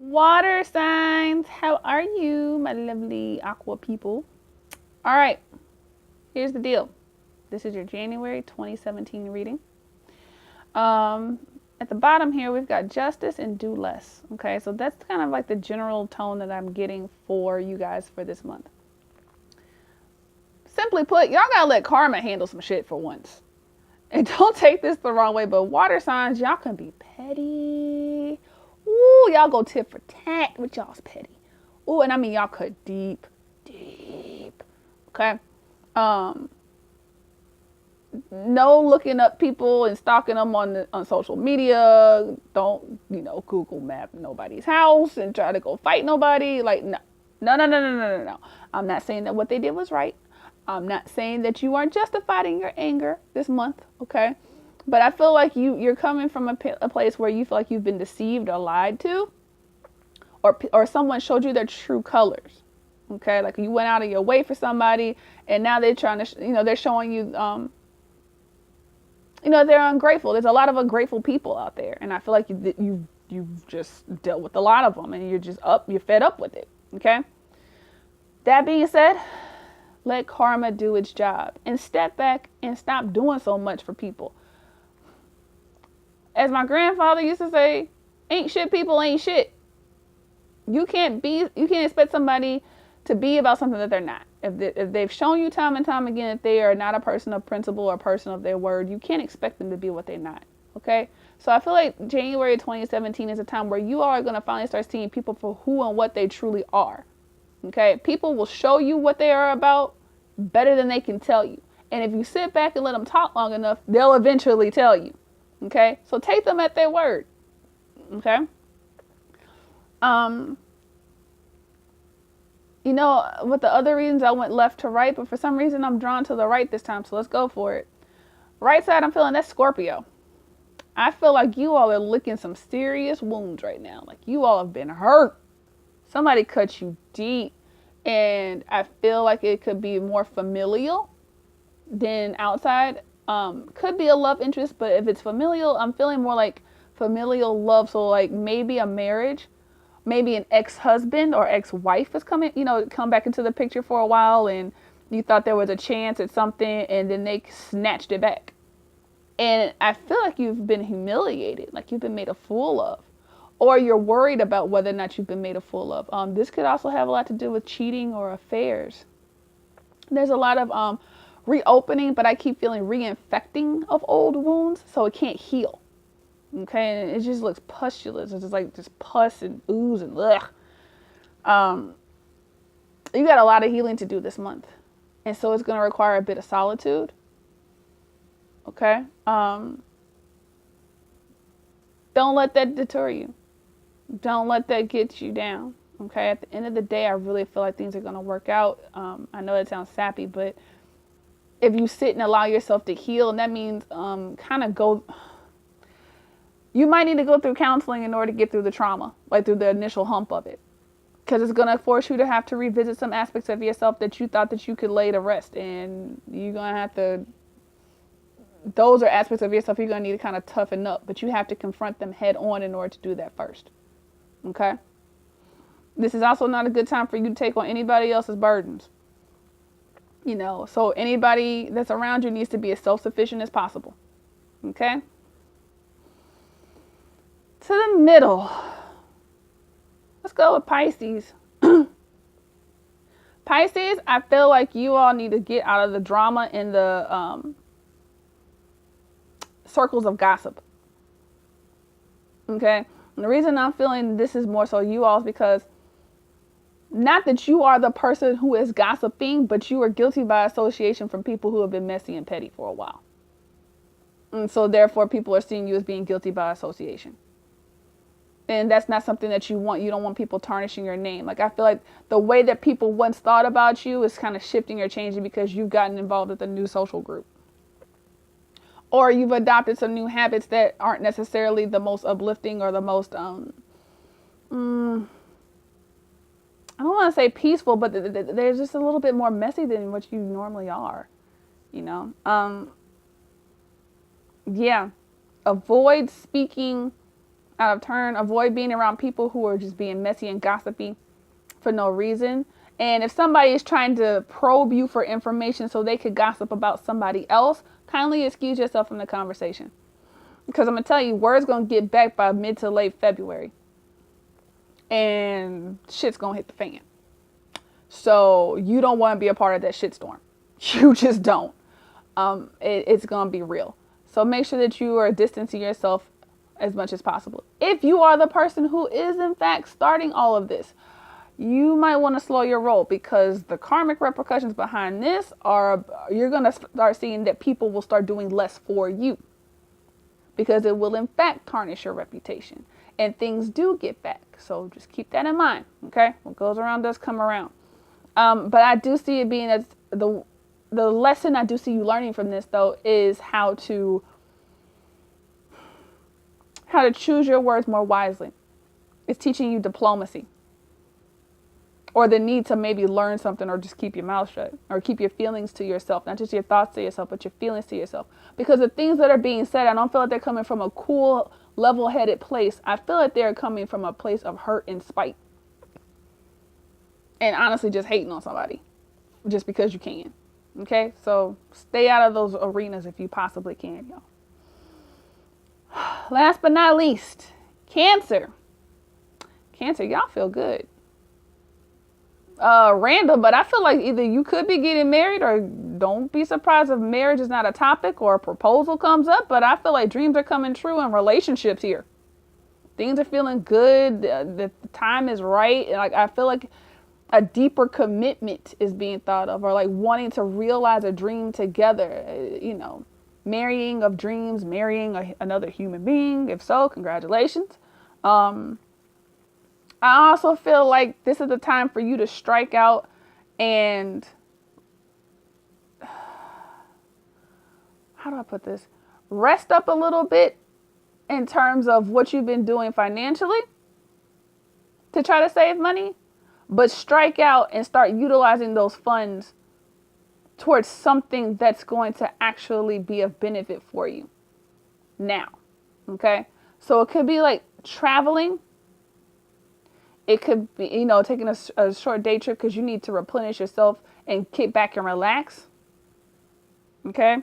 Water signs, how are you, my lovely aqua people? All right, here's the deal. This is your January 2017 reading. Um, at the bottom here, we've got justice and do less. Okay, so that's kind of like the general tone that I'm getting for you guys for this month. Simply put, y'all gotta let karma handle some shit for once. And don't take this the wrong way, but water signs, y'all can be petty. Ooh, y'all go tit for tat with y'all's petty. Ooh, and I mean y'all cut deep, deep. Okay. Um, no looking up people and stalking them on social media. Don't Google map nobody's house and try to go fight nobody. Like no, no, no, no, no, no, no, no. I'm not saying that what they did was right. I'm not saying that you aren't justified in your anger this month. Okay, but I feel like you're coming from a place where you feel like you've been deceived or lied to, or someone showed you their true colors. Okay, like you went out of your way for somebody, and now they're trying to, they're showing you, they're ungrateful. There's a lot of ungrateful people out there, and I feel like you've just dealt with a lot of them, and you're fed up with it. Okay. That being said, let karma do its job and step back and stop doing so much for people. As my grandfather used to say, ain't shit people ain't shit. You can't expect somebody to be about something that they're not. If they've shown you time and time again that they are not a person of principle or a person of their word, you can't expect them to be what they're not. Okay? So I feel like January 2017 is a time where you all are going to finally start seeing people for who and what they truly are. Okay? People will show you what they are about better than they can tell you. And if you sit back and let them talk long enough, they'll eventually tell you. Okay? So take them at their word. Okay? With the other reasons I went left to right, but for some reason I'm drawn to the right this time, so let's go for it. Right side, I'm feeling that's Scorpio. I feel like you all are licking some serious wounds right now. Like you all have been hurt. Somebody cut you deep. And I feel like it could be more familial than outside. Could be a love interest, but if it's familial, I'm feeling more like familial love. So like maybe a marriage. Maybe an ex-husband or ex-wife has come back into the picture for a while, and you thought there was a chance at something, and then they snatched it back. And I feel like you've been humiliated, like you've been made a fool of, or you're worried about whether or not you've been made a fool of. This could also have a lot to do with cheating or affairs. There's a lot of reopening, but I keep feeling reinfecting of old wounds, so it can't heal. Okay, and it just looks pustulous. It's just like just pus and ooze and ugh. You got a lot of healing to do this month, and so it's going to require a bit of solitude. Okay, don't let that deter you. Don't let that get you down. Okay, at the end of the day, I really feel like things are going to work out. I know it sounds sappy, but if you sit and allow yourself to heal, and that means kind of go. You might need to go through counseling in order to get through the trauma, like through the initial hump of it. Because it's going to force you to have to revisit some aspects of yourself that you thought that you could lay to rest. And you're going to have to, those are aspects of yourself you're going to need to kind of toughen up. But you have to confront them head on in order to do that first. Okay? This is also not a good time for you to take on anybody else's burdens. So anybody that's around you needs to be as self-sufficient as possible. Okay? To the middle. Let's go with Pisces. Pisces, I feel like you all need to get out of the drama and the circles of gossip. Okay? And the reason I'm feeling this is more so you all is because not that you are the person who is gossiping, but you are guilty by association from people who have been messy and petty for a while. And so therefore people are seeing you as being guilty by association. And that's not something that you want. You don't want people tarnishing your name. Like I feel like the way that people once thought about you is kind of shifting or changing because you've gotten involved with a new social group. Or you've adopted some new habits that aren't necessarily the most uplifting or the most, I don't want to say peaceful, but they're just a little bit more messy than what you normally are. Yeah. Avoid speaking out of turn. Avoid being around people who are just being messy and gossipy for no reason. And if somebody is trying to probe you for information so they could gossip about somebody else, kindly excuse yourself from the conversation. Because I'm going to tell you, word's going to get back by mid to late February. And shit's going to hit the fan. So you don't want to be a part of that shitstorm. You just don't. It's going to be real. So make sure that you are distancing yourself as much as possible. If you are the person who is in fact starting all of this, you might want to slow your roll, because the karmic repercussions behind this are, you're going to start seeing that people will start doing less for you, because it will in fact tarnish your reputation, and things do get back. So just keep that in mind. Okay. What goes around does come around. But I do see it being as the lesson I do see you learning from this, though, is how to choose your words more wisely. It's teaching you diplomacy, or the need to maybe learn something, or just keep your mouth shut, or keep your feelings to yourself, not just your thoughts to yourself, but your feelings to yourself. Because the things that are being said, I don't feel like they're coming from a cool, level-headed place. I feel like they're coming from a place of hurt and spite, and honestly just hating on somebody just because you can. Okay, so stay out of those arenas if you possibly can, y'all. Last but not least, Cancer. Cancer, y'all feel good. Random, but I feel like either you could be getting married, or don't be surprised if marriage is not a topic or a proposal comes up. But I feel like dreams are coming true in relationships here. Things are feeling good. The time is right. Like, I feel like a deeper commitment is being thought of, or like wanting to realize a dream together. Marrying of dreams, marrying another human being. If so, congratulations. I also feel like this is the time for you to strike out and, how do I put this? Rest up a little bit in terms of what you've been doing financially to try to save money, but strike out and start utilizing those funds towards something that's going to actually be of benefit for you now. Okay. So it could be like traveling. It could be, taking a short day trip because you need to replenish yourself and kick back and relax. Okay.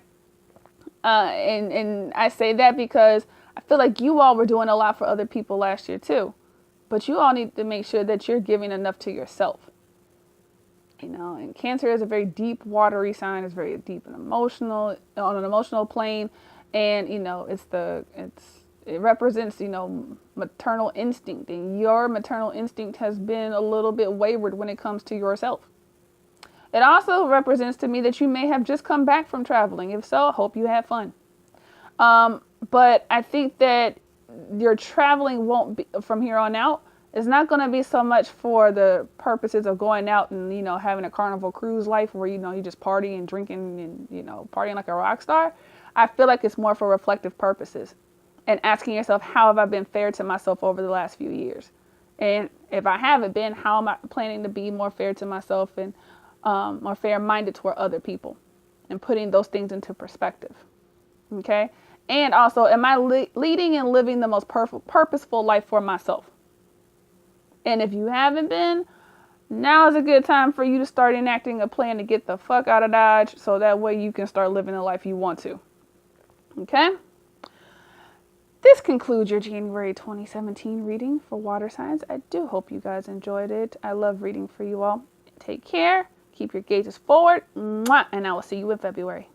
And I say that because I feel like you all were doing a lot for other people last year too, but you all need to make sure that you're giving enough to yourself. And Cancer is a very deep, watery sign. It's very deep and emotional, on an emotional plane. And, it represents, maternal instinct. And your maternal instinct has been a little bit wayward when it comes to yourself. It also represents to me that you may have just come back from traveling. If so, I hope you had fun. But I think that your traveling won't be, from here on out, it's not going to be so much for the purposes of going out and, having a carnival cruise life where, you just party and drinking and, partying like a rock star. I feel like it's more for reflective purposes and asking yourself, how have I been fair to myself over the last few years? And if I haven't been, how am I planning to be more fair to myself and more fair-minded toward other people, and putting those things into perspective. Okay. And also, am I leading and living the most purposeful life for myself? And if you haven't been, now is a good time for you to start enacting a plan to get the fuck out of Dodge, so that way you can start living the life you want to. Okay? This concludes your January 2017 reading for water signs. I do hope you guys enjoyed it. I love reading for you all. Take care. Keep your gazes forward. And I will see you in February.